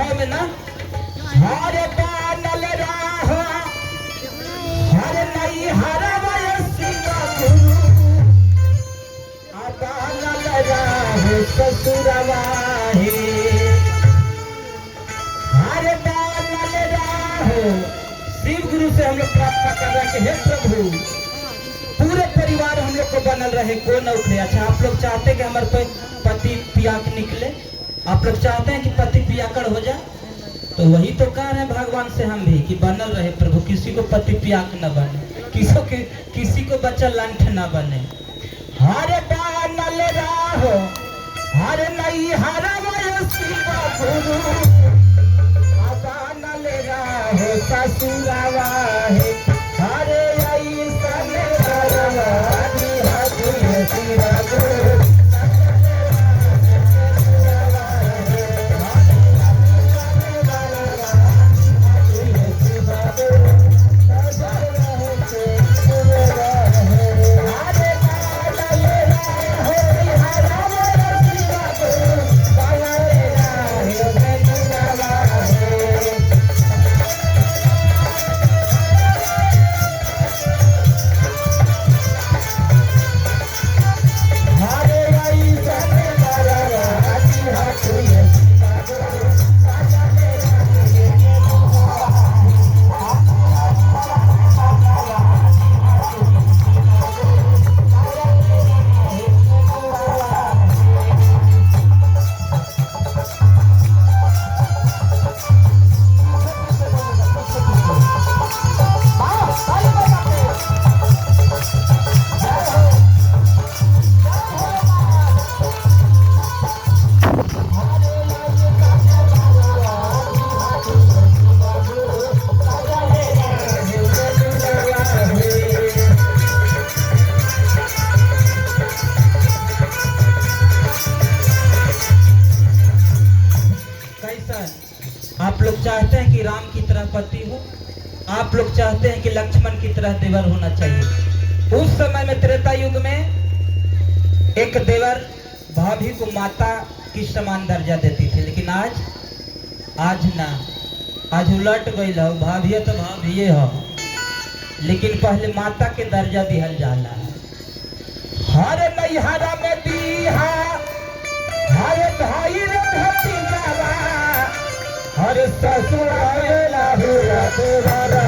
भाव में ना हर बानल राह हर नई हर वयसी गुरु बानल राह ससुरवा है हर बानल राह। शिव गुरु से हम लोग प्रार्थना कर रहे हैं कि हे प्रभु पूरे परिवार हम लोग को बनल रहे, कोई न उखड़े। अच्छा आप लोग चाहते हैं कि हमारे कोई पति पियाक निकले, आप लोग चाहते हैं कि पति पियाकड़ हो जाए, तो वही तो कह रहे हैं भगवान से हम भी कि बनल रहे प्रभु, किसी को पति पियाक न बने, किसी को बच्चा लंठ न बने। हर बानल राहो हर नई हर वयसी गुरु बानल राहो ससुरवा है हरे ऐसन रवानी हरि सिरा गुरु आप लोग चाहते हैं कि राम की तरह पति हो, आप लोग चाहते हैं कि लक्ष्मण की तरह देवर होना चाहिए। उस समय में त्रेता युग में एक देवर भाभी को माता की समान दर्जा देती थी, लेकिन आज ना, आज उलट गई हो, भाभी तो भाभी हो, लेकिन पहले माता के दर्जा दिहल जाला। हर नैहरा में दीहा हर भाई रे भतीजावा हर ससुर आवेला हुआ तुम्हारा